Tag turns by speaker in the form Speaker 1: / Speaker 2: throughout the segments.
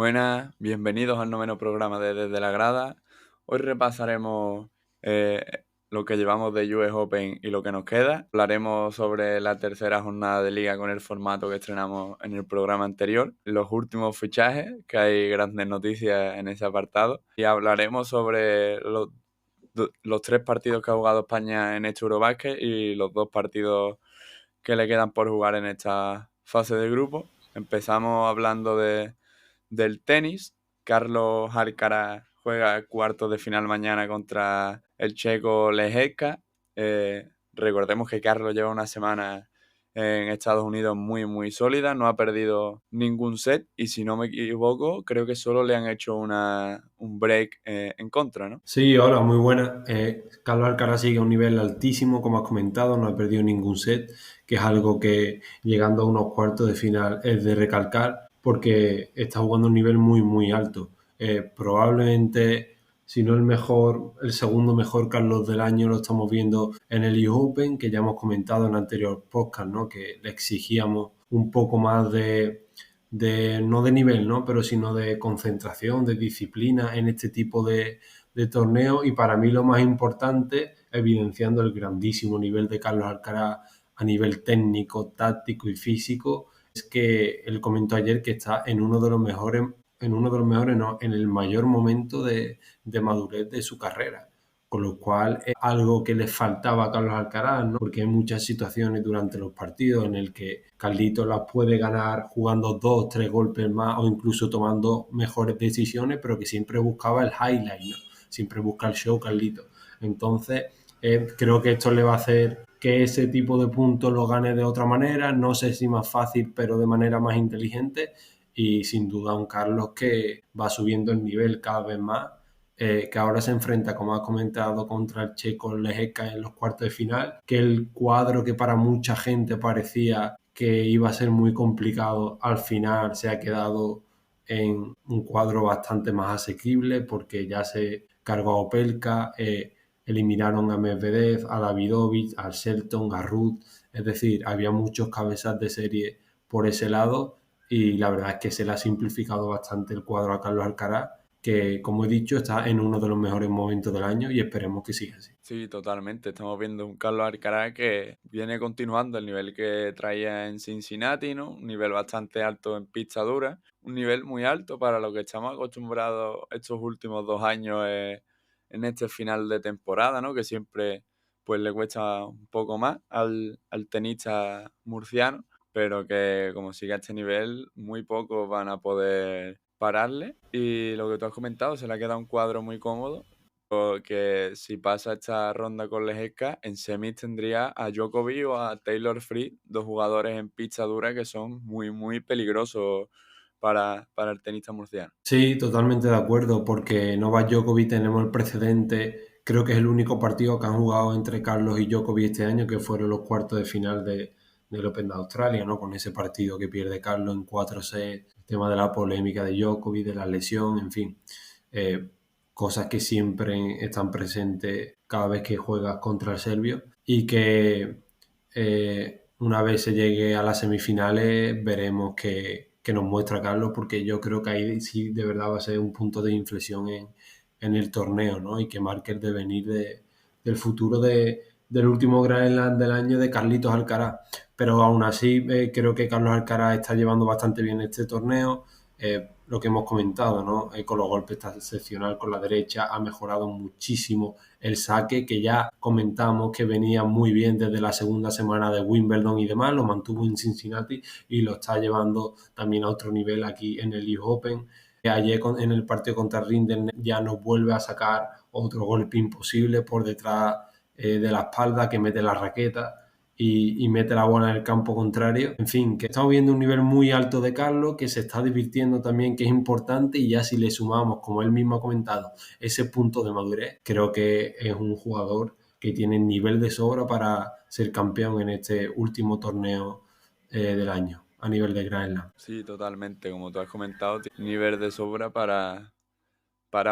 Speaker 1: Buenas, bienvenidos al noveno programa de Desde la Grada. Hoy repasaremos lo que llevamos de US Open y lo que nos queda. Hablaremos sobre la tercera jornada de liga con el formato que estrenamos en el programa anterior, los últimos fichajes, que hay grandes noticias en ese apartado, y hablaremos sobre los tres partidos que ha jugado España en este Eurobásquet y los dos partidos que le quedan por jugar en esta fase de grupo. Empezamos hablando del tenis. Carlos Alcaraz juega cuartos de final mañana contra el checo Lehecka. Recordemos que Carlos lleva una semana en Estados Unidos muy sólida, no ha perdido ningún set y si no me equivoco creo que solo le han hecho un break en contra, ¿no?
Speaker 2: Sí, hola, muy buena. Carlos Alcaraz sigue a un nivel altísimo, como has comentado, no ha perdido ningún set, que es algo que llegando a unos cuartos de final es de recalcar, porque está jugando a un nivel muy alto. Probablemente, si no el mejor, el segundo mejor Carlos del año lo estamos viendo en el US Open, que ya hemos comentado en anterior podcast, ¿no? Que le exigíamos un poco más no de nivel, ¿no? Pero sino de concentración, de disciplina en este tipo de torneo. Y para mí lo más importante, evidenciando el grandísimo nivel de Carlos Alcaraz a nivel técnico, táctico y físico, es que él comentó ayer que está no, en el mayor momento de madurez de su carrera. Con lo cual es algo que le faltaba a Carlos Alcaraz, ¿no? Porque hay muchas situaciones durante los partidos en el que Carlitos las puede ganar jugando 2, 3 golpes más o incluso tomando mejores decisiones, pero que siempre buscaba el highlight, ¿no? Siempre busca el show Carlitos. Entonces, creo que esto le va a hacer que ese tipo de puntos lo gane de otra manera, no sé si más fácil, pero de manera más inteligente, y sin duda un Carlos que va subiendo el nivel cada vez más, que ahora se enfrenta, como ha comentado, contra el checo Lehecka en los cuartos de final, que el cuadro que para mucha gente parecía que iba a ser muy complicado, al final se ha quedado en un cuadro bastante más asequible porque ya se cargó a Opelka, eliminaron a Medvedev, a Davidovich, al Shelton, a Ruth, es decir, había muchos cabezas de serie por ese lado y la verdad es que se le ha simplificado bastante el cuadro a Carlos Alcaraz, que como he dicho está en uno de los mejores momentos del año y esperemos que siga así.
Speaker 1: Sí, totalmente. Estamos viendo un Carlos Alcaraz que viene continuando el nivel que traía en Cincinnati, ¿no? Un nivel bastante alto en pista dura, un nivel muy alto para lo que estamos acostumbrados estos últimos 2 años en este final de temporada, ¿no? Que siempre pues le cuesta un poco más al tenista murciano, pero que como sigue a este nivel, muy pocos van a poder pararle. Y lo que tú has comentado, se le ha quedado un cuadro muy cómodo porque si pasa esta ronda con Lehecka, en semis tendría a Djokovic o a Taylor Fritz, dos jugadores en pista dura que son muy peligrosos para el tenista murciano.
Speaker 2: Sí, totalmente de acuerdo, porque Novak Djokovic tenemos el precedente, creo que es el único partido que han jugado entre Carlos y Djokovic este año, que fueron los cuartos de final del Open de Australia, ¿no? Con ese partido que pierde Carlos en 4 sets, el tema de la polémica de Djokovic, de la lesión, en fin, eh, cosas que siempre están presentes cada vez que juegas contra el serbio y que una vez se llegue a las semifinales veremos que nos muestra Carlos, porque yo creo que ahí sí de verdad va a ser un punto de inflexión en el torneo, ¿no? Y que marque el devenir del futuro del último Grand Slam del año de Carlitos Alcaraz. Pero aún así creo que Carlos Alcaraz está llevando bastante bien este torneo. Lo que hemos comentado, ¿no? Con los golpes está excepcional con la derecha, ha mejorado muchísimo el saque, que ya comentamos que venía muy bien desde la segunda semana de Wimbledon y demás, lo mantuvo en Cincinnati y lo está llevando también a otro nivel aquí en el US Open. Ayer en el partido contra Rinderknech ya nos vuelve a sacar otro golpe imposible por detrás de la espalda, que mete la raqueta y mete la bola en el campo contrario. En fin, que estamos viendo un nivel muy alto de Carlos, que se está divirtiendo también, que es importante, y ya si le sumamos, como él mismo ha comentado, ese punto de madurez, creo que es un jugador que tiene nivel de sobra para ser campeón en este último torneo del año a nivel de Grand Slam.
Speaker 1: Sí, totalmente. Como tú has comentado, tiene nivel de sobra para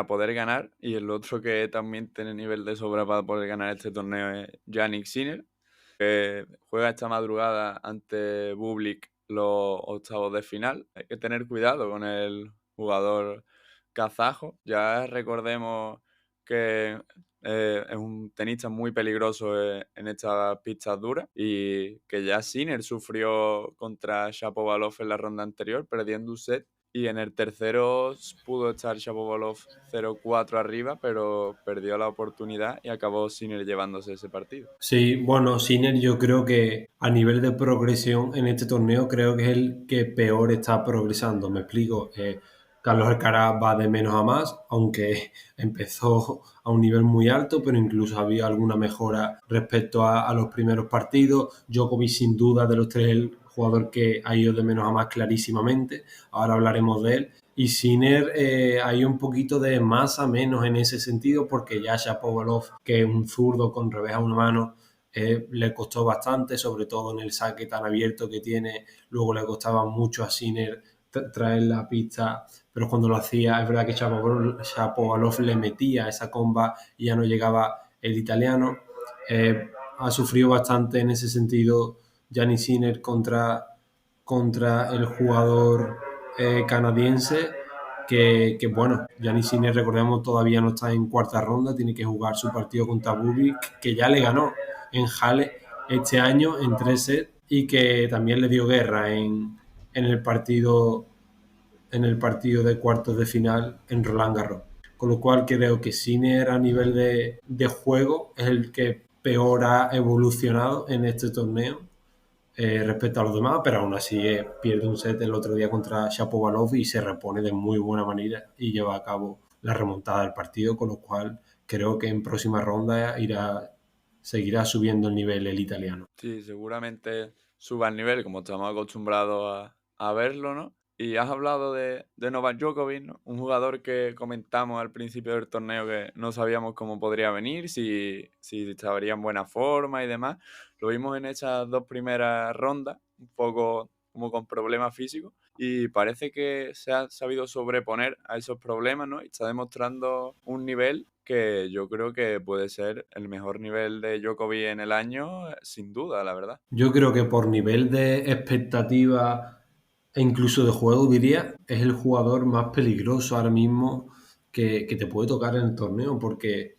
Speaker 1: poder ganar. Y el otro que también tiene nivel de sobra para poder ganar este torneo es Jannik Sinner, que juega esta madrugada ante Bublik los octavos de final. Hay que tener cuidado con el jugador kazajo. Ya recordemos que es un tenista muy peligroso en estas pistas duras y que ya Sinner sufrió contra Shapovalov en la ronda anterior, perdiendo un set. Y en el tercero pudo estar Shapovalov 0-4 arriba, pero perdió la oportunidad y acabó Sinner llevándose ese partido.
Speaker 2: Sí, bueno, Sinner yo creo que a nivel de progresión en este torneo creo que es el que peor está progresando. Me explico. Carlos Alcaraz va de menos a más, aunque empezó a un nivel muy alto, pero incluso había alguna mejora respecto a los primeros partidos. Djokovic sin duda de los tres el jugador que ha ido de menos a más clarísimamente. Ahora hablaremos de él. Y Sinner hay un poquito de más a menos en ese sentido, porque ya Shapovalov, que es un zurdo con revés a una mano, le costó bastante, sobre todo en el saque tan abierto que tiene. Luego le costaba mucho a Sinner traer la pista, pero cuando lo hacía, es verdad que Shapovalov le metía esa comba y ya no llegaba el italiano. Ha sufrido bastante en ese sentido Gianni Sinner contra el jugador canadiense, que bueno, Giannis Sinner, recordemos, todavía no está en cuarta ronda, tiene que jugar su partido contra Bublik, que ya le ganó en Halle este año en 3 sets y que también le dio guerra en el partido de cuartos de final en Roland Garros. Con lo cual creo que Sinner a nivel de juego es el que peor ha evolucionado en este torneo respecto a los demás, pero aún así pierde un set el otro día contra Shapovalov y se repone de muy buena manera y lleva a cabo la remontada del partido, con lo cual creo que en próxima ronda seguirá subiendo el nivel el italiano.
Speaker 1: Sí, seguramente suba el nivel, como estamos acostumbrados a verlo, ¿no? Y has hablado de Novak Djokovic, ¿no? Un jugador que comentamos al principio del torneo que no sabíamos cómo podría venir, si estaría en buena forma y demás. Lo vimos en esas dos primeras rondas, un poco como con problemas físicos, y parece que se ha sabido sobreponer a esos problemas, ¿no? Y está demostrando un nivel que yo creo que puede ser el mejor nivel de Djokovic en el año, sin duda, la verdad.
Speaker 2: Yo creo que por nivel de expectativa e incluso de juego, diría, es el jugador más peligroso ahora mismo que te puede tocar en el torneo, porque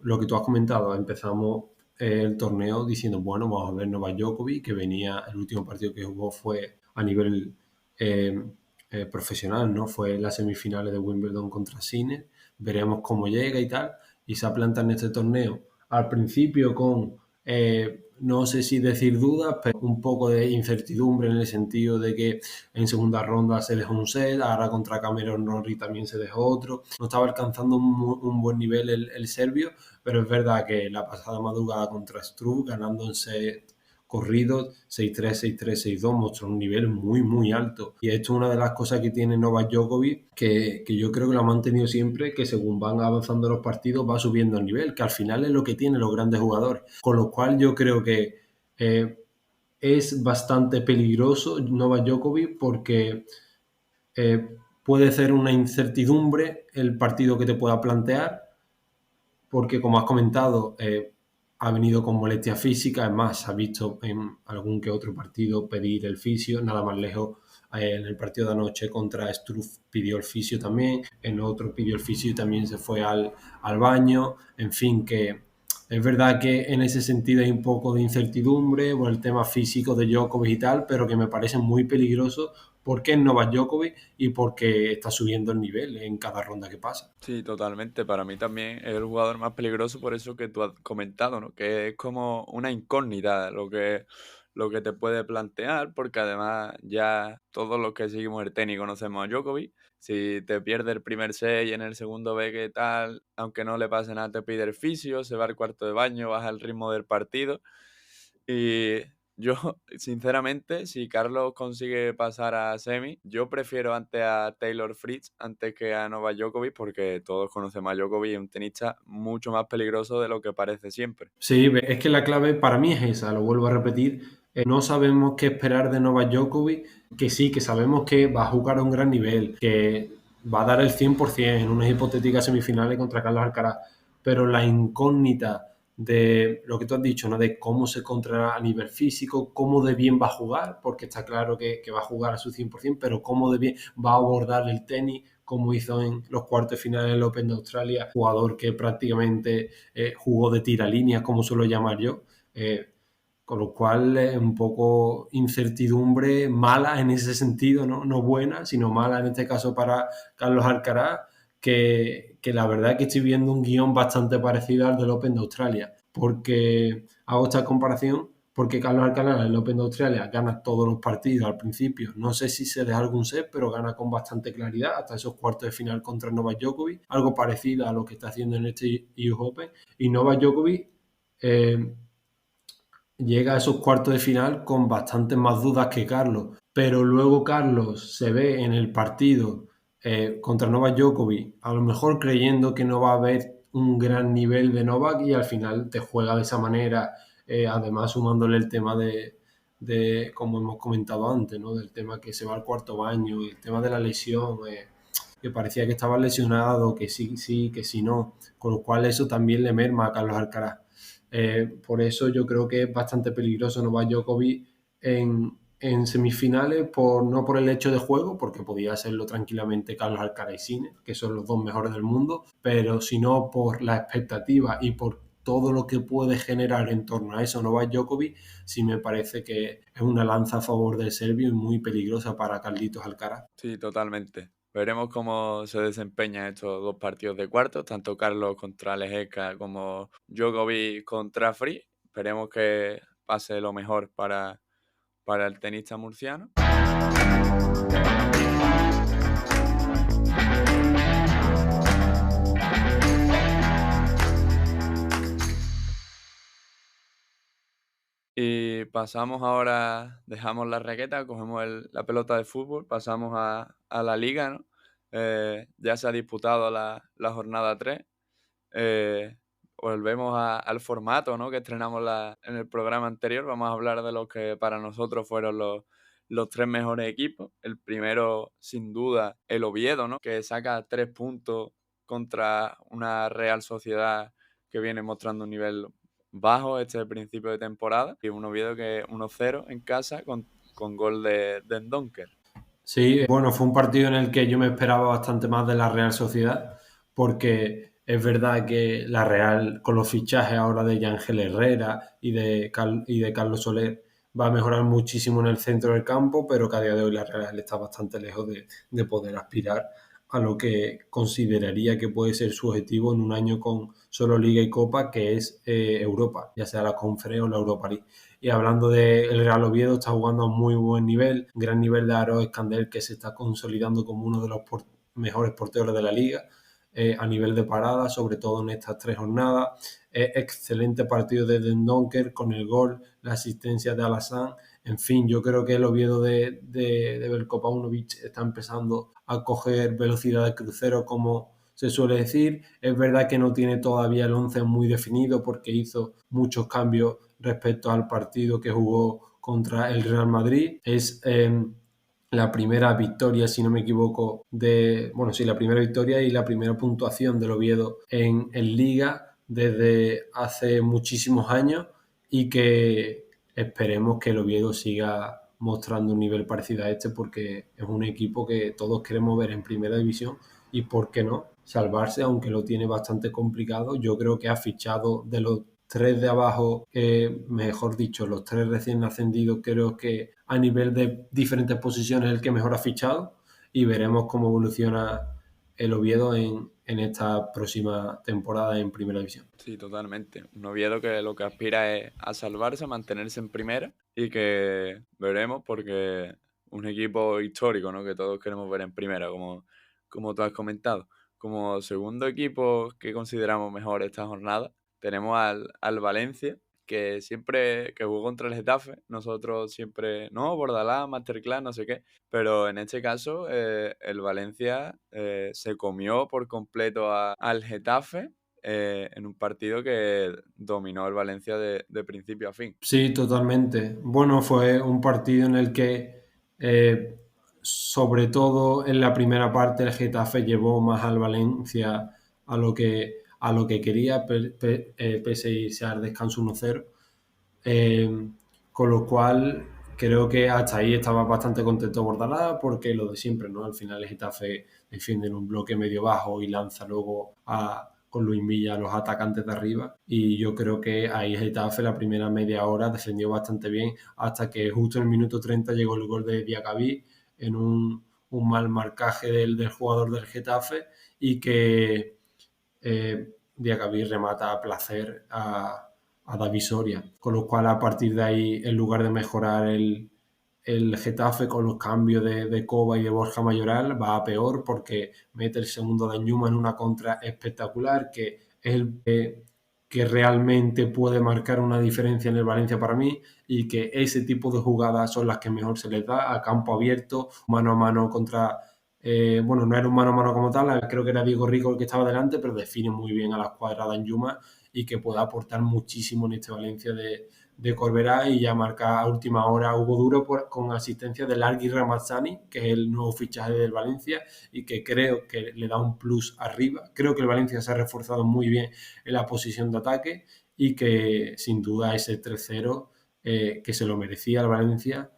Speaker 2: lo que tú has comentado, empezamos el torneo diciendo, bueno, vamos a ver Novak Djokovic, que venía, el último partido que jugó fue a nivel eh, profesional, ¿no? Fue en las semifinales de Wimbledon contra Sinner, veremos cómo llega y tal, y se planta en este torneo al principio con no sé si decir dudas, pero un poco de incertidumbre en el sentido de que en segunda ronda se dejó un set, ahora contra Cameron Norrie también se dejó otro. No estaba alcanzando un buen nivel el serbio, pero es verdad que la pasada madrugada contra Struff, ganando en set corridos, 6-3, 6-3, 6-2, mostró un nivel muy, muy alto. Y esto es una de las cosas que tiene Novak Djokovic, que yo creo que lo ha mantenido siempre, que según van avanzando los partidos va subiendo el nivel, que al final es lo que tienen los grandes jugadores. Con lo cual yo creo que es bastante peligroso Novak Djokovic porque puede ser una incertidumbre el partido que te pueda plantear, porque como has comentado, ha venido con molestia física, es más, se ha visto en algún que otro partido pedir el fisio, nada más lejos en el partido de anoche contra Struff pidió el fisio también, en otro pidió el fisio y también se fue al baño, en fin, que es verdad que en ese sentido hay un poco de incertidumbre por el tema físico de Djokovic y tal, pero que me parece muy peligroso porque es Novak Djokovic y porque está subiendo el nivel en cada ronda que pasa.
Speaker 1: Sí, totalmente. Para mí también es el jugador más peligroso por eso que tú has comentado, ¿no? Que es como una incógnita lo que te puede plantear, porque además ya todos los que seguimos el tenis conocemos a Djokovic. Si te pierde el primer set y en el segundo ve que tal, aunque no le pase nada, te pide el fisio, se va al cuarto de baño, baja el ritmo del partido. Y yo, sinceramente, si Carlos consigue pasar a semi, yo prefiero antes a Taylor Fritz antes que a Novak Djokovic, porque todos conocemos a Djokovic, es un tenista mucho más peligroso de lo que parece siempre.
Speaker 2: Sí, es que la clave para mí es esa, lo vuelvo a repetir. No sabemos qué esperar de Novak Djokovic, que sí, que sabemos que va a jugar a un gran nivel, que va a dar el 100% en unas hipotéticas semifinales contra Carlos Alcaraz, pero la incógnita de lo que tú has dicho, ¿no? De cómo se controla a nivel físico, cómo de bien va a jugar, porque está claro que va a jugar a su 100%, pero cómo de bien va a abordar el tenis, como hizo en los cuartos de final del Open de Australia, jugador que prácticamente jugó de tiralíneas, como suelo llamar yo. Con lo cual es un poco incertidumbre mala en ese sentido, ¿no? No buena, sino mala en este caso para Carlos Alcaraz, que la verdad es que estoy viendo un guión bastante parecido al del Open de Australia, porque hago esta comparación porque Carlos Alcaraz en el Open de Australia gana todos los partidos al principio, no sé si se deja algún set, pero gana con bastante claridad hasta esos cuartos de final contra Novak Djokovic, algo parecido a lo que está haciendo en este US Open, y Novak Djokovic llega a esos cuartos de final con bastantes más dudas que Carlos. Pero luego Carlos se ve en el partido contra Novak Djokovic, a lo mejor creyendo que no va a haber un gran nivel de Novak y al final te juega de esa manera, además sumándole el tema como hemos comentado antes, ¿no? Del tema que se va al cuarto baño, el tema de la lesión, que parecía que estaba lesionado, que sí, sí, que sí no, con lo cual eso también le merma a Carlos Alcaraz. Por eso yo creo que es bastante peligroso Novak Djokovic en semifinales, no por el hecho de juego, porque podía serlo tranquilamente Carlos Alcaraz y Sinner, que son los dos mejores del mundo, pero sino por la expectativa y por todo lo que puede generar en torno a eso Novak Djokovic, sí me parece que es una lanza a favor del serbio y muy peligrosa para Carlitos Alcaraz.
Speaker 1: Sí, totalmente. Veremos cómo se desempeñan estos dos partidos de cuartos, tanto Carlos contra Lehecka como Djokovic contra Free. Esperemos que pase lo mejor para el tenista murciano. Y pasamos ahora, dejamos la raqueta, cogemos la pelota de fútbol, pasamos a la liga, ¿no? Ya se ha disputado la jornada 3. Volvemos al formato, ¿no? Que estrenamos en el programa anterior. Vamos a hablar de los que para nosotros fueron los 3 mejores equipos. El primero, sin duda, el Oviedo, ¿no? Que saca 3 puntos contra una Real Sociedad que viene mostrando un nivel bajo este principio de temporada. Y un Oviedo que 1-0 en casa con gol de Ndonker.
Speaker 2: Sí, bueno, fue un partido en el que yo me esperaba bastante más de la Real Sociedad, porque es verdad que la Real, con los fichajes ahora de Yángel Herrera y de Carlos Soler, va a mejorar muchísimo en el centro del campo, pero que a día de hoy la Real está bastante lejos de poder aspirar a lo que consideraría que puede ser su objetivo en un año con solo Liga y Copa, que es Europa, ya sea la Conference o la Europa League. Y hablando del Real Oviedo, está jugando a muy buen nivel, gran nivel de Aro Escandel, que se está consolidando como uno de los mejores porteros de la liga, a nivel de parada, sobre todo en estas 3 jornadas. Excelente partido de Dendonker con el gol, la asistencia de Alassane. En fin, yo creo que el Oviedo de Veljko Paunovic está empezando a coger velocidad de crucero, como se suele decir. Es verdad que no tiene todavía el 11 muy definido porque hizo muchos cambios respecto al partido que jugó contra el Real Madrid. Es la primera victoria, si no me equivoco, la primera victoria y la primera puntuación del Oviedo en Liga desde hace muchísimos años, y que esperemos que el Oviedo siga mostrando un nivel parecido a este, porque es un equipo que todos queremos ver en primera división y, ¿por qué no?, salvarse, aunque lo tiene bastante complicado. Yo creo que ha fichado de los 3 de abajo, mejor dicho, los 3 recién ascendidos, creo que a nivel de diferentes posiciones el que mejor ha fichado, y veremos cómo evoluciona el Oviedo en esta próxima temporada en Primera División.
Speaker 1: Sí, totalmente. Un Oviedo que lo que aspira es a salvarse, a mantenerse en primera, y que veremos, porque un equipo histórico, ¿no? Que todos queremos ver en primera, como tú has comentado. Como segundo equipo que consideramos mejor esta jornada, tenemos al Valencia, que siempre que jugó contra el Getafe, nosotros siempre, no, Bordalás, Masterclass, no sé qué, pero en este caso el Valencia se comió por completo al Getafe en un partido que dominó el Valencia de principio a fin.
Speaker 2: Sí, totalmente. Bueno, fue un partido en el que, sobre todo en la primera parte, el Getafe llevó más al Valencia a lo que quería, pese a irse al descanso 1-0. Con lo cual creo que hasta ahí estaba bastante contento Bordalás, porque lo de siempre, ¿no? Al final el Getafe defiende en un bloque medio bajo y lanza luego con Luis Milla a los atacantes de arriba, y yo creo que ahí Getafe la primera media hora defendió bastante bien hasta que justo en el minuto 30 llegó el gol de Diacabí en un mal marcaje del jugador del Getafe, y que Diacabí remata a placer a David Soria, con lo cual a partir de ahí, en lugar de mejorar el Getafe con los cambios de Coba y de Borja Mayoral, va a peor, porque mete el segundo de Ñuma en una contra espectacular, que es el que realmente puede marcar una diferencia en el Valencia para mí, y que ese tipo de jugadas son las que mejor se les da a campo abierto, mano a mano contra... bueno, no era un mano a mano como tal, creo que era Diego Rico el que estaba delante, pero define muy bien a la escuadra de Anjuma, y que pueda aportar muchísimo en este Valencia de Corberá. Y ya marca a última hora Hugo Duro con asistencia de Largui Ramazzani, que es el nuevo fichaje del Valencia, y que creo que le da un plus arriba. Creo que el Valencia se ha reforzado muy bien en la posición de ataque, y que sin duda ese 3-0, que se lo merecía el Valencia,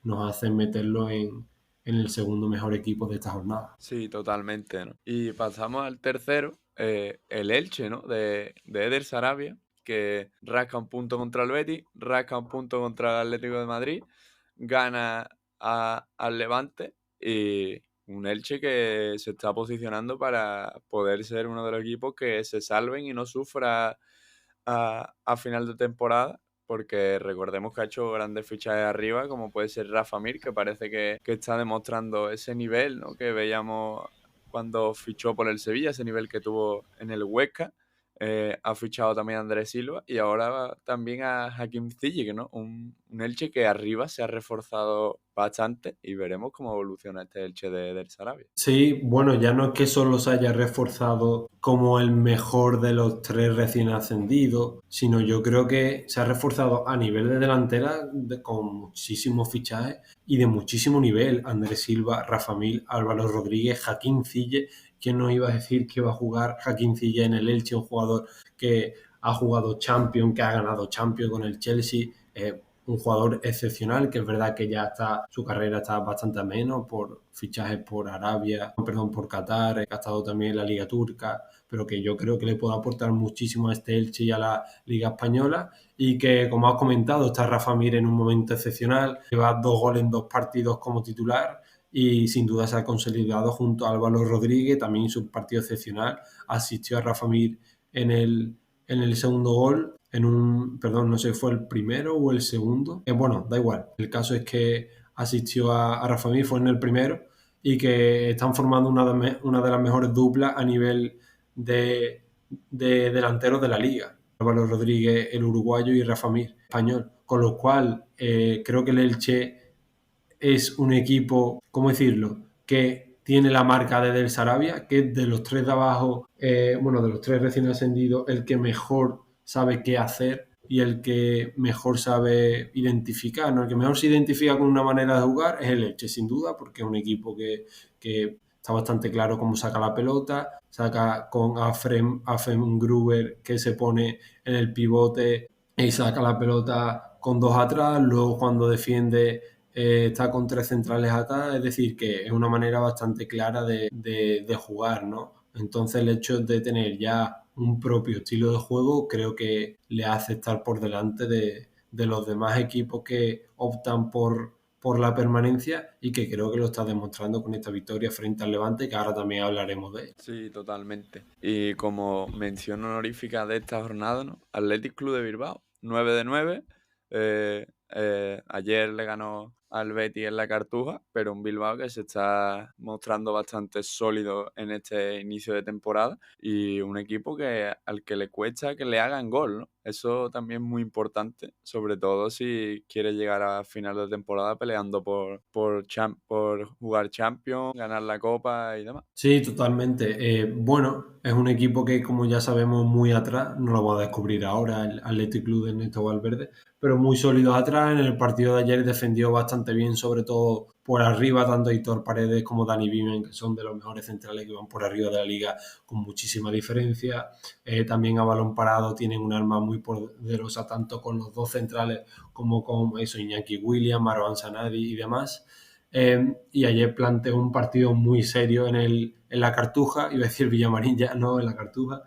Speaker 2: nos hace meterlo en el segundo mejor equipo de esta jornada.
Speaker 1: Sí, totalmente, ¿no? Y pasamos al tercero, el Elche, ¿no? De Eder Sarabia, que rasca un punto contra el Betis, rasca un punto contra el Atlético de Madrid, gana al Levante, y un Elche que se está posicionando para poder ser uno de los equipos que se salven y no sufra a final de temporada, porque recordemos que ha hecho grandes fichajes arriba, como puede ser Rafa Mir, que parece que está demostrando ese nivel, ¿no? Que veíamos cuando fichó por el Sevilla, ese nivel que tuvo en el Huesca. Ha fichado también a Andrés Silva y ahora también a Hakim Ziyech, ¿no? Un Elche que arriba se ha reforzado bastante, y veremos cómo evoluciona este Elche del Sarabia.
Speaker 2: Sí, bueno, ya no es que solo se haya reforzado como el mejor de los tres recién ascendidos, sino yo creo que se ha reforzado a nivel de delantera con muchísimos fichajes y de muchísimo nivel. Andrés Silva, Rafa Mil, Álvaro Rodríguez, Hakim Ziyech. ¿Quién nos iba a decir que iba a jugar Hakim Ziyech en el Elche? Un jugador que ha jugado Champions, que ha ganado Champions con el Chelsea. Un jugador excepcional, que es verdad que ya está, su carrera está bastante a menos por fichajes por Arabia, perdón, por Qatar, ha estado también en la Liga Turca, pero que yo creo que le puede aportar muchísimo a este Elche y a la Liga Española. Y que, como has comentado, está Rafa Mir en un momento excepcional, lleva 2 goles en 2 partidos como titular, y sin duda se ha consolidado junto a Álvaro Rodríguez, también su partido excepcional, asistió a Rafa Mir en el segundo gol, perdón, no sé si fue el primero o el segundo. Bueno, da igual. El caso es que asistió a Rafa Mir, fue en el primero, y que están formando una de las mejores duplas a nivel de delanteros de la liga. Álvaro Rodríguez, el uruguayo, y Rafa Mir, español. Con lo cual, creo que el Elche es un equipo, ¿cómo decirlo?, que tiene la marca de Del Sarabia, que es de los tres de abajo, bueno, de los tres recién ascendidos, el que mejor sabe qué hacer y el que mejor sabe identificar, ¿no? El que mejor se identifica con una manera de jugar es el Elche, sin duda, porque es un equipo que está bastante claro cómo saca la pelota, saca con Afem Gruber, que se pone en el pivote y saca la pelota con dos atrás, luego cuando defiende está con tres centrales atrás, es decir, que es una manera bastante clara de jugar, ¿no? Entonces el hecho de tener ya un propio estilo de juego creo que le hace estar por delante de los demás equipos que optan por la permanencia, y que creo que lo está demostrando con esta victoria frente al Levante, que ahora también hablaremos de él.
Speaker 1: Sí, totalmente. Y como mención honorífica de esta jornada, ¿no? Athletic Club de Bilbao, 9 de 9. Ayer le ganó al Betis en la Cartuja, pero un Bilbao que se está mostrando bastante sólido en este inicio de temporada, y un equipo al que le cuesta que le hagan gol, ¿no? Eso también es muy importante, sobre todo si quieres llegar a final de temporada peleando por jugar Champions, ganar la Copa y demás.
Speaker 2: Sí, totalmente. Bueno, es un equipo que, como ya sabemos, muy atrás, no lo vamos a descubrir ahora, el Athletic Club de Ernesto Valverde, pero muy sólidos atrás. En el partido de ayer defendió bastante bien, sobre todo por arriba, tanto Héctor Paredes como Dani Bimen, que son de los mejores centrales que van por arriba de la liga con muchísima diferencia. También a balón parado tienen un arma muy poderosa, tanto con los dos centrales como con eso, Iñaki Williams, Marwan Sanadi y demás. Y ayer planteó un partido muy serio en la Cartuja, iba a decir Villamarín ya, no, en la Cartuja,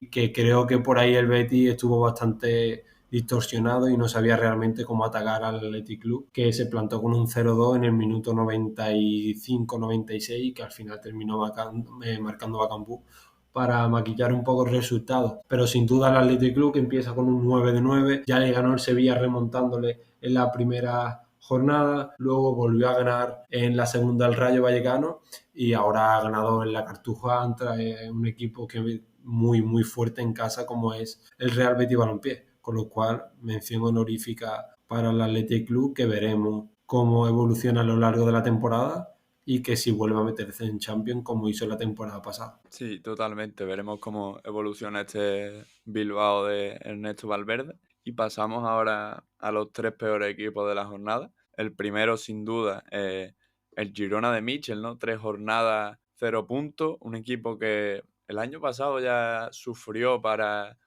Speaker 2: que creo que por ahí el Betis estuvo bastante distorsionado y no sabía realmente cómo atacar al Athletic Club, que se plantó con un 0-2 en el minuto 95-96 y que al final terminó marcando Bacambú para maquillar un poco el resultado. Pero sin duda el Athletic Club, que empieza con un 9-9, ya le ganó el Sevilla remontándole en la primera jornada, luego volvió a ganar en la segunda el Rayo Vallecano y ahora ha ganado en la Cartuja ante un equipo que muy muy fuerte en casa como es el Real Betis Balompié, con lo cual mención honorífica para el Athletic Club, que veremos cómo evoluciona a lo largo de la temporada y que si vuelve a meterse en Champions como hizo la temporada pasada.
Speaker 1: Sí, totalmente. Veremos cómo evoluciona este Bilbao de Ernesto Valverde. Y pasamos ahora a los tres peores equipos de la jornada. El primero, sin duda, el Girona de Michel, ¿no? 3 jornadas, 0 puntos. Un equipo que el año pasado ya sufrió para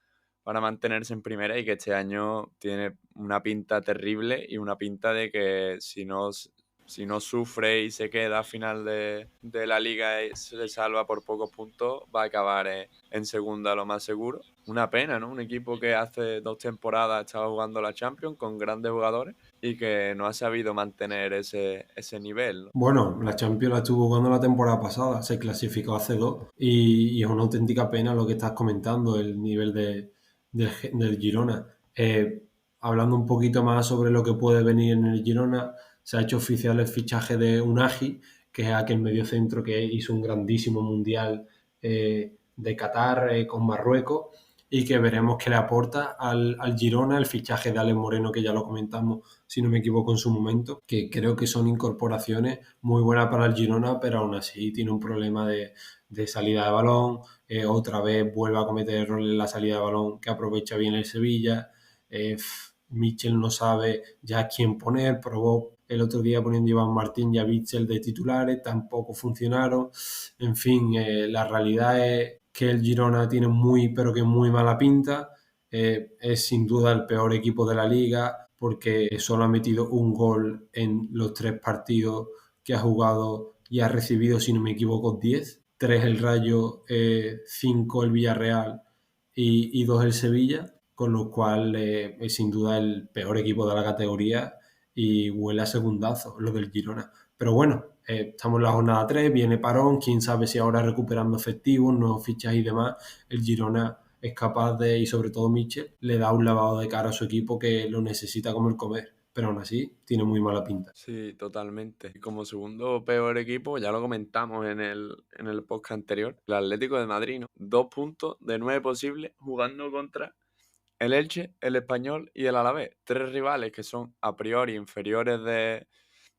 Speaker 1: mantenerse en primera y que este año tiene una pinta terrible y una pinta de que si no sufre y se queda a final de la liga y se salva por pocos puntos, va a acabar en segunda lo más seguro. Una pena, ¿no? Un equipo que hace 2 temporadas estaba jugando la Champions con grandes jugadores y que no ha sabido mantener ese nivel, ¿no?
Speaker 2: Bueno, la Champions la estuvo jugando la temporada pasada, se clasificó hace dos y es una auténtica pena lo que estás comentando, el nivel del Girona. Hablando un poquito más sobre lo que puede venir en el Girona, se ha hecho oficial el fichaje de Unagi, que es aquel mediocentro que hizo un grandísimo mundial de Qatar con Marruecos y que veremos qué le aporta al Girona el fichaje de Alex Moreno, que ya lo comentamos, si no me equivoco, en su momento, que creo que son incorporaciones muy buenas para el Girona, pero aún así tiene un problema de salida de balón, otra vez vuelve a cometer errores en la salida de balón que aprovecha bien el Sevilla, Michel no sabe ya quién poner, probó el otro día poniendo Iván Martín y a Bitzel de titulares, tampoco funcionaron, en fin, la realidad es que el Girona tiene muy, pero que muy mala pinta. Es sin duda el peor equipo de la liga porque solo ha metido un gol en los 3 partidos que ha jugado y ha recibido, si no me equivoco, 10. 3 el Rayo, 5 el Villarreal y 2 el Sevilla, con lo cual es sin duda el peor equipo de la categoría y huele a segundazo lo del Girona. Pero bueno, estamos en la jornada 3, viene parón, quién sabe si ahora recuperando efectivos, nuevos fichas y demás, el Girona es capaz de, y sobre todo Michel, le da un lavado de cara a su equipo que lo necesita como el comer, pero aún así tiene muy mala pinta.
Speaker 1: Sí, totalmente. Y como segundo peor equipo, ya lo comentamos en el podcast anterior, el Atlético de Madrid, ¿no? 2 puntos de 9 posibles jugando contra el Elche, el Español y el Alavés. Tres rivales que son a priori inferiores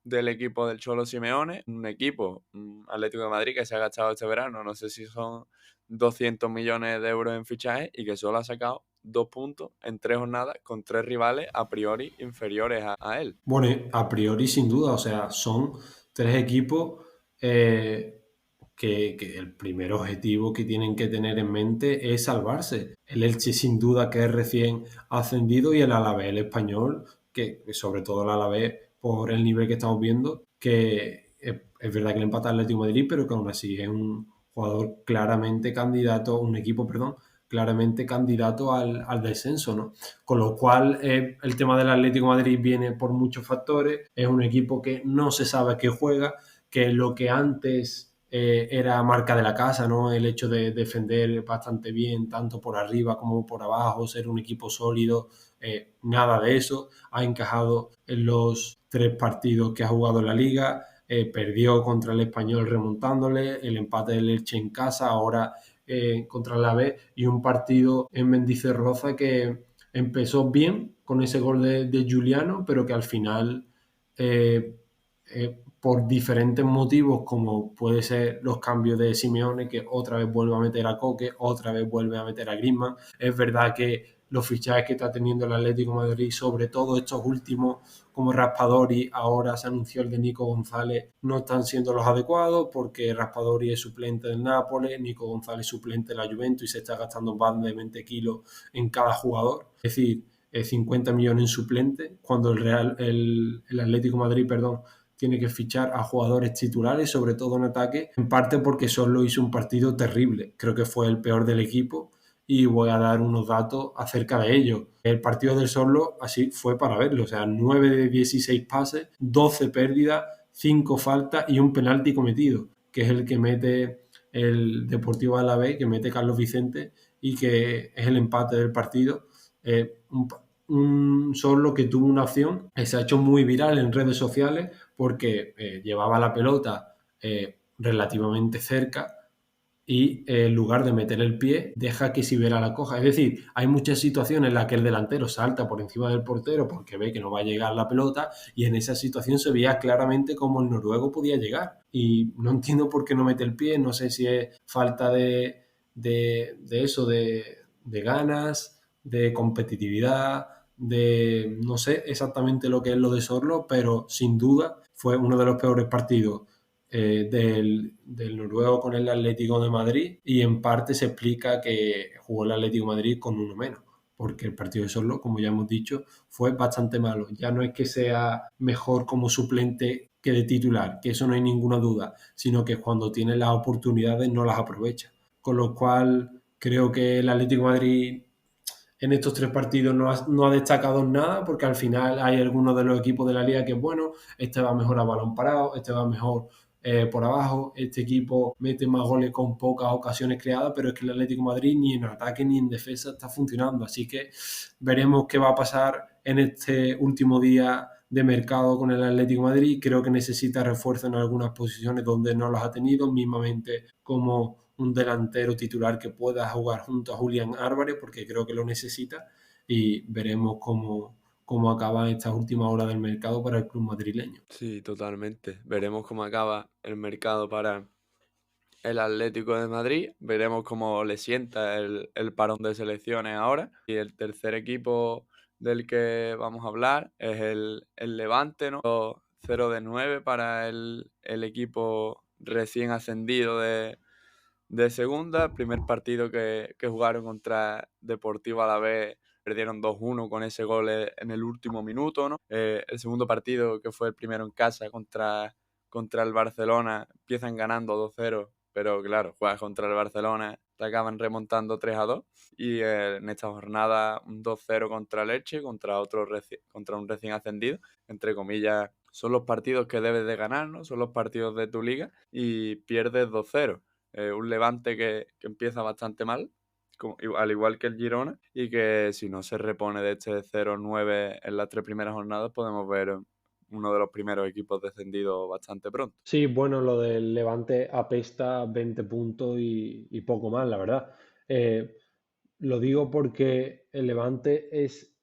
Speaker 1: del equipo del Cholo Simeone. Un equipo, Atlético de Madrid, que se ha gastado este verano, no sé si son 200 millones de euros en fichajes y que solo ha sacado 2 puntos en 3 jornadas con tres rivales a priori inferiores a él.
Speaker 2: Bueno, a priori sin duda, o sea, son 3 equipos que el primer objetivo que tienen que tener en mente es salvarse. El Elche sin duda que es recién ascendido y el Alavés, el español, que sobre todo el Alavés por el nivel que estamos viendo, que es verdad que le empata al Atlético de Madrid, pero que aún así es un jugador claramente candidato, un equipo, perdón, claramente candidato al descenso, ¿no? Con lo cual, el tema del Atlético de Madrid viene por muchos factores. Es un equipo que no se sabe a qué juega, que lo que antes era marca de la casa, ¿no? El hecho de defender bastante bien, tanto por arriba como por abajo, ser un equipo sólido, nada de eso. Ha encajado en los 3 partidos que ha jugado en la liga. Perdió contra el Español remontándole, el empate del Elche en casa, ahora contra la B y un partido en Mendizorroza que empezó bien con ese gol de Giuliano, pero que al final, por diferentes motivos, como puede ser los cambios de Simeone, que otra vez vuelve a meter a Coque, otra vez vuelve a meter a Griezmann. Es verdad que los fichajes que está teniendo el Atlético de Madrid, sobre todo estos últimos, como Raspadori, ahora se anunció el de Nico González, no están siendo los adecuados porque Raspadori es suplente del Nápoles, Nico González es suplente de la Juventus y se está gastando más de 20 kilos en cada jugador. Es decir, 50 millones en suplente, cuando el Atlético de Madrid, perdón, tiene que fichar a jugadores titulares, sobre todo en ataque, en parte porque solo hizo un partido terrible. Creo que fue el peor del equipo y voy a dar unos datos acerca de ello. El partido del Sorlo así fue para verlo, o sea, 9 de 16 pases, 12 pérdidas, 5 faltas y un penalti cometido, que es el que mete el Deportivo Alavés, que mete Carlos Vicente y que es el empate del partido. Un Sorlo que tuvo una opción, se ha hecho muy viral en redes sociales porque llevaba la pelota relativamente cerca y en lugar de meter el pie, deja que Sibera la coja. Es decir, hay muchas situaciones en las que el delantero salta por encima del portero porque ve que no va a llegar la pelota y en esa situación se veía claramente cómo el noruego podía llegar. Y no entiendo por qué no mete el pie, no sé si es falta de eso, de ganas, de competitividad, de no sé exactamente lo que es lo de Sorlo, pero sin duda fue uno de los peores partidos del noruego con el Atlético de Madrid y en parte se explica que jugó el Atlético de Madrid con uno menos, porque el partido de Sorlo, como ya hemos dicho, fue bastante malo. Ya no es que sea mejor como suplente que de titular, que eso no hay ninguna duda, sino que cuando tiene las oportunidades no las aprovecha. Con lo cual creo que el Atlético de Madrid en estos 3 partidos no ha destacado nada, porque al final hay algunos de los equipos de la liga que, bueno, este va mejor a balón parado, este va mejor por abajo, este equipo mete más goles con pocas ocasiones creadas, pero es que el Atlético de Madrid ni en ataque ni en defensa está funcionando, así que veremos qué va a pasar en este último día de mercado con el Atlético de Madrid. Creo que necesita refuerzo en algunas posiciones donde no los ha tenido, mismamente como un delantero titular que pueda jugar junto a Julián Álvarez, porque creo que lo necesita, y veremos cómo acaba esta última hora del mercado para el club madrileño.
Speaker 1: Sí, totalmente. Veremos cómo acaba el mercado para el Atlético de Madrid. Veremos cómo le sienta el parón de selecciones ahora. Y el tercer equipo del que vamos a hablar es el Levante, ¿no? 0-9 para el equipo recién ascendido de segunda. Primer partido que jugaron contra Deportivo Alavés. Perdieron 2-1 con ese gol en el último minuto, ¿no? El segundo partido, que fue el primero en casa contra el Barcelona, empiezan ganando 2-0, pero claro, juegas contra el Barcelona, te acaban remontando 3-2. Y en esta jornada un 2-0 contra el Elche, contra un recién ascendido. Entre comillas, son los partidos que debes de ganar, ¿no? Son los partidos de tu liga y pierdes 2-0. Un Levante que empieza bastante mal, al igual que el Girona, y que si no se repone de este 0-9 en las 3 primeras jornadas, podemos ver uno de los primeros equipos descendidos bastante pronto.
Speaker 2: Sí, bueno, lo del Levante apesta 20 puntos y poco más, la verdad. Eh, Lo digo porque el Levante es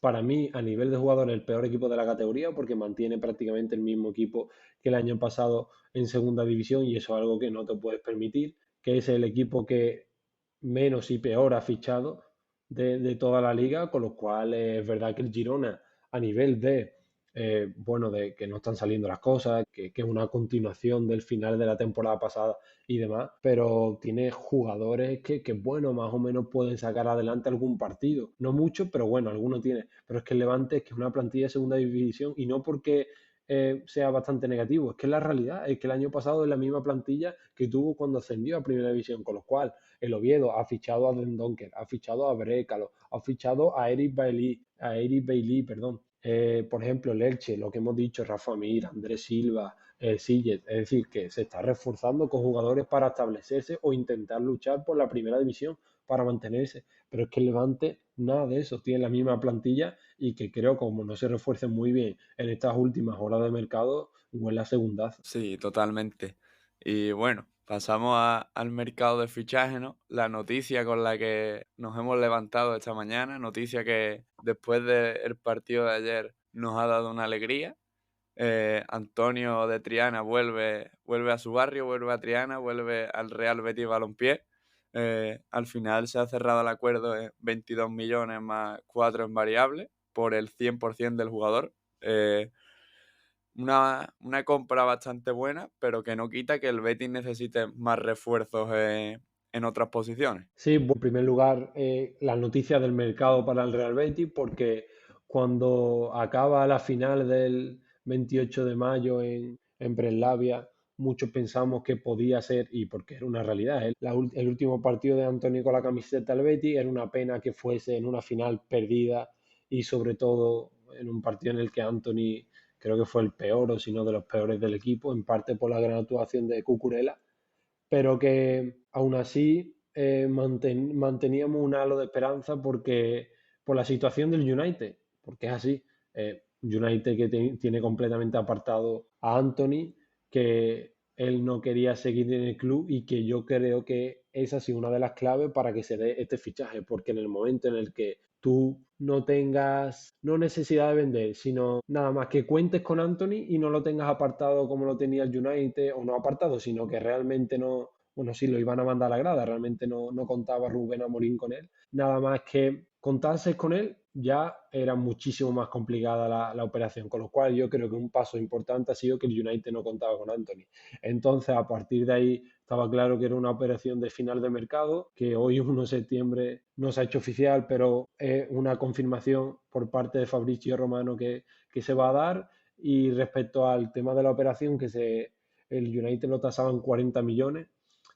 Speaker 2: para mí a nivel de jugador el peor equipo de la categoría porque mantiene prácticamente el mismo equipo que el año pasado en segunda división y eso es algo que no te puedes permitir, que es el equipo que menos y peor ha fichado de toda la liga, con lo cual es verdad que el Girona a nivel bueno, de que no están saliendo las cosas, que es una continuación del final de la temporada pasada y demás, pero tiene jugadores que, bueno, más o menos pueden sacar adelante algún partido. No mucho, pero bueno, alguno tiene. Pero es que el Levante es que es una plantilla de segunda división y no porque sea bastante negativo, es que es la realidad, es que el año pasado es la misma plantilla que tuvo cuando ascendió a primera división, con lo cual el Oviedo ha fichado a Den Donker, ha fichado a Brécalo, ha fichado a Eric Bailey, perdón. Por ejemplo, el Elche, lo que hemos dicho, Rafa Mir, Andrés Silva, Sillet, es decir, que se está reforzando con jugadores para establecerse o intentar luchar por la primera división para mantenerse. Pero es que el Levante, nada de eso, tiene la misma plantilla y que creo, como no se refuercen muy bien en estas últimas horas de mercado, huele a segundazo.
Speaker 1: Sí, totalmente. Y bueno, Pasamos al mercado de fichajes, ¿no? La noticia con la que nos hemos levantado esta mañana, noticia que después del partido de ayer nos ha dado una alegría. Antonio de Triana vuelve a su barrio, vuelve a Triana, vuelve al Real Betis Balompié. Al final se ha cerrado el acuerdo en 22 millones más 4 en variables por el 100% del jugador. Una compra bastante buena, pero que no quita que el Betis necesite más refuerzos en otras posiciones.
Speaker 2: Sí, en primer lugar, las noticias del mercado para el Real Betis, porque cuando acaba la final del 28 de mayo en Breslavia, muchos pensamos que podía ser, y porque era una realidad, el último partido de Antonio con la camiseta del Betis, era una pena que fuese en una final perdida y sobre todo en un partido en el que Anthony creo que fue el peor o si no de los peores del equipo, en parte por la gran actuación de Cucurella, pero que aún así manteníamos un halo de esperanza porque por la situación del United, porque es así. United que tiene completamente apartado a Anthony, que él no quería seguir en el club y que yo creo que esa ha sido una de las claves para que se dé este fichaje, porque en el momento en el que tú no tengas, no necesidad de vender, sino nada más que cuentes con Anthony y no lo tengas apartado como lo tenía el United, o no apartado, sino que realmente no, bueno, sí lo iban a mandar a la grada, realmente no contaba Rubén Amorín con él. Nada más que contarse con él ya era muchísimo más complicada la operación, con lo cual yo creo que un paso importante ha sido que el United no contaba con Anthony. Entonces, a partir de ahí estaba claro que era una operación de final de mercado, que hoy 1 de septiembre no se ha hecho oficial, pero es una confirmación por parte de Fabrizio Romano que se va a dar. Y respecto al tema de la operación, el United lo tasaba en 40 millones,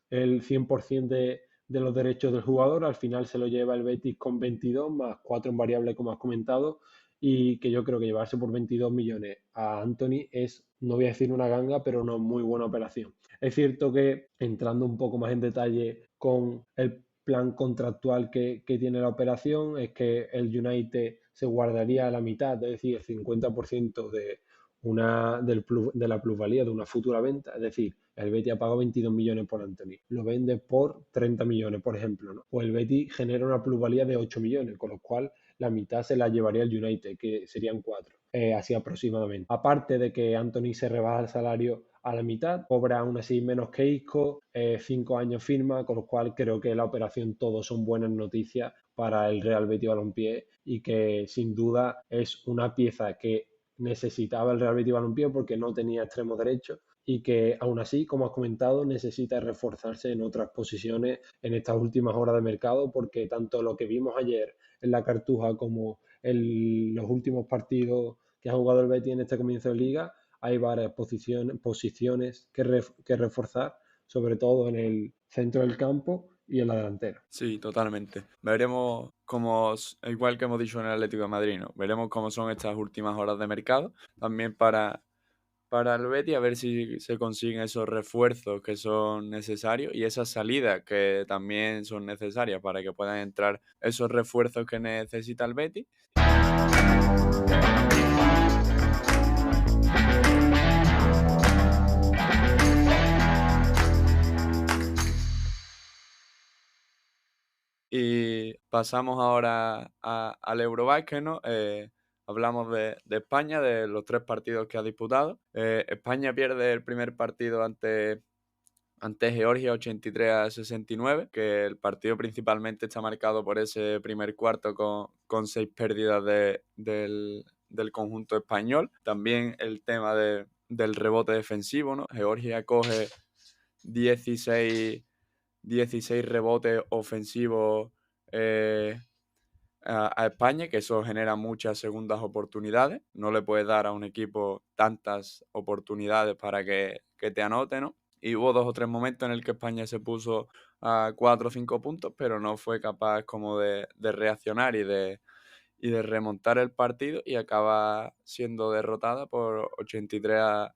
Speaker 2: el 100% de los derechos del jugador, al final se lo lleva el Betis con 22 más 4 en variable como has comentado, y que yo creo que llevarse por 22 millones a Anthony es, no voy a decir una ganga, pero una muy buena operación. Es cierto que entrando un poco más en detalle con el plan contractual que tiene la operación, es que el United se guardaría la mitad, es decir, el 50% de la plusvalía de una futura venta, es decir, el Betis ha pagado 22 millones por Anthony, lo vende por 30 millones, por ejemplo, ¿no? Pues el Betis genera una plusvalía de 8 millones, con lo cual la mitad se la llevaría el United, que serían 4, así aproximadamente. Aparte de que Anthony se rebaja el salario a la mitad, cobra aún así menos que Isco, 5 años firma, con lo cual creo que la operación todos son buenas noticias para el Real Betis Balompié y que sin duda es una pieza que necesitaba el Real Betis Balompié porque no tenía extremo derecho y que aún así, como has comentado, necesita reforzarse en otras posiciones en estas últimas horas de mercado, porque tanto lo que vimos ayer en la Cartuja como en los últimos partidos que ha jugado el Betis en este comienzo de liga, hay varias posiciones que reforzar, sobre todo en el centro del campo y en la delantera.
Speaker 1: Sí, totalmente. Veremos cómo, igual que hemos dicho en el Atlético de Madrid, ¿no? Veremos cómo son estas últimas horas de mercado. También para el Betis, a ver si se consiguen esos refuerzos que son necesarios y esas salidas que también son necesarias para que puedan entrar esos refuerzos que necesita el Betis. Y pasamos ahora al Eurobásquet, ¿no? Hablamos de España, de los 3 partidos que ha disputado. España pierde el primer partido ante Georgia 83-69, que el partido principalmente está marcado por ese primer cuarto con 6 pérdidas del conjunto español. También el tema del rebote defensivo, ¿no? Georgia coge 16 rebotes ofensivos a España, que eso genera muchas segundas oportunidades. No le puedes dar a un equipo tantas oportunidades para que te anote, ¿no? Y hubo 2 o 3 momentos en el que España se puso a 4 o 5 puntos, pero no fue capaz como de reaccionar y de remontar el partido y acaba siendo derrotada por 83 a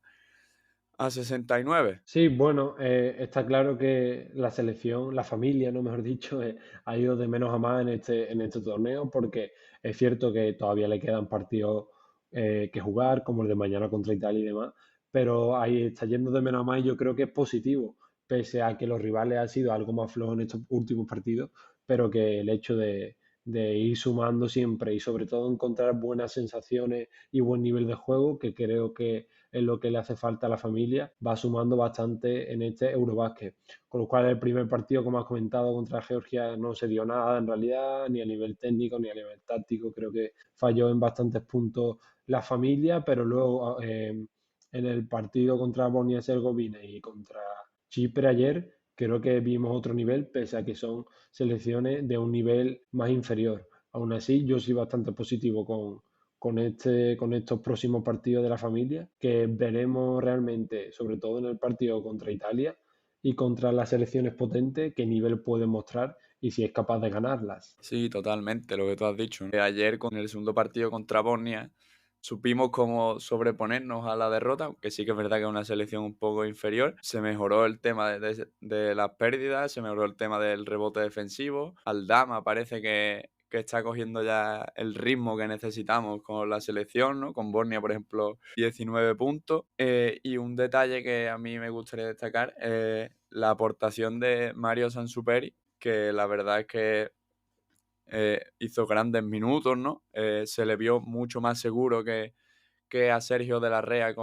Speaker 1: 69.
Speaker 2: Sí, bueno, está claro que la selección, la familia, no mejor dicho, ha ido de menos a más en este torneo, porque es cierto que todavía le quedan partidos que jugar, como el de mañana contra Italia y demás, pero ahí está yendo de menos a más y yo creo que es positivo, pese a que los rivales han sido algo más flojos en estos últimos partidos, pero que el hecho de ir sumando siempre y sobre todo encontrar buenas sensaciones y buen nivel de juego, que creo que es lo que le hace falta a la familia, va sumando bastante en este Eurobásquet. Con lo cual el primer partido, como has comentado, contra Georgia no se dio nada en realidad, ni a nivel técnico ni a nivel táctico. Creo que falló en bastantes puntos la familia, pero luego en el partido contra Bosnia-Herzegovina y contra Chipre ayer, creo que vimos otro nivel, pese a que son selecciones de un nivel más inferior. Aún así, yo soy bastante positivo con estos próximos partidos de la familia, que veremos realmente, sobre todo en el partido contra Italia y contra las selecciones potentes, qué nivel puede mostrar y si es capaz de ganarlas.
Speaker 1: Sí, totalmente, lo que tú has dicho. Ayer con el segundo partido contra Bosnia supimos cómo sobreponernos a la derrota, aunque sí que es verdad que es una selección un poco inferior. Se mejoró el tema de las pérdidas, se mejoró el tema del rebote defensivo. Aldama parece que está cogiendo ya el ritmo que necesitamos con la selección, ¿no? Con Bosnia, por ejemplo, 19 puntos. Y un detalle que a mí me gustaría destacar es la aportación de Mario Sansuperi, que la verdad es que hizo grandes minutos, ¿no? Se le vio mucho más seguro que a Sergio de la Rea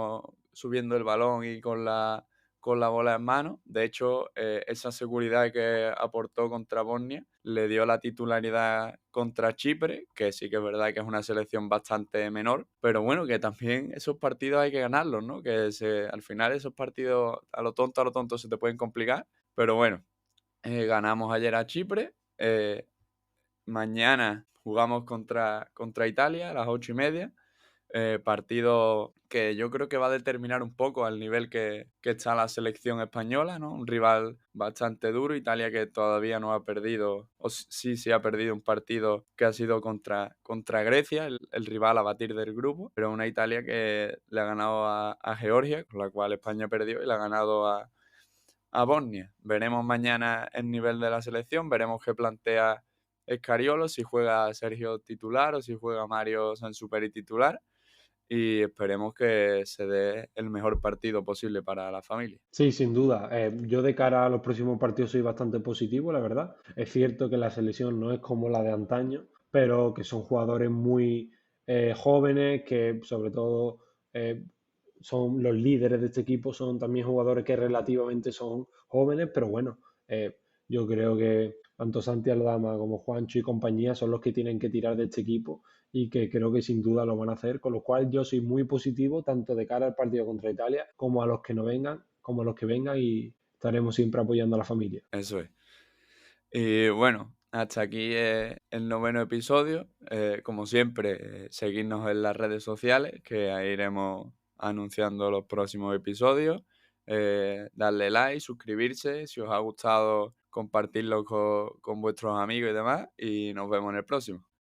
Speaker 1: subiendo el balón y con la bola en mano. De hecho, esa seguridad que aportó contra Bosnia le dio la titularidad contra Chipre, que sí que es verdad que es una selección bastante menor, pero bueno, que también esos partidos hay que ganarlos, ¿no? Al final esos partidos a lo tonto se te pueden complicar, pero bueno, ganamos ayer a Chipre. Mañana jugamos contra Italia a las 8:30. Partido que yo creo que va a determinar un poco al nivel que está la selección española, ¿no? Un rival bastante duro. Italia que todavía no ha perdido, o sí ha perdido un partido que ha sido contra Grecia, el rival a batir del grupo, pero una Italia que le ha ganado a Georgia, con la cual España perdió, y le ha ganado a Bosnia. Veremos mañana el nivel de la selección, veremos qué plantea Scariolo, si juega Sergio titular o si juega Mario Sansuperi titular, y esperemos que se dé el mejor partido posible para la familia.
Speaker 2: Sí, sin duda. Yo de cara a los próximos partidos soy bastante positivo, la verdad. Es cierto que la selección no es como la de antaño, pero que son jugadores muy jóvenes, que sobre todo eh, son los líderes de este equipo, son también jugadores que relativamente son jóvenes, pero bueno, eh, yo creo que tanto Santi Aldama como Juancho y compañía son los que tienen que tirar de este equipo y que creo que sin duda lo van a hacer, con lo cual yo soy muy positivo tanto de cara al partido contra Italia como a los que no vengan, como a los que vengan y estaremos siempre apoyando a la familia.
Speaker 1: Eso es. Y bueno, hasta aquí el noveno episodio. Como siempre, seguidnos en las redes sociales, que ahí iremos anunciando los próximos episodios. Darle like, suscribirse, si os ha gustado, compartirlo con vuestros amigos y demás. Y nos vemos en el próximo.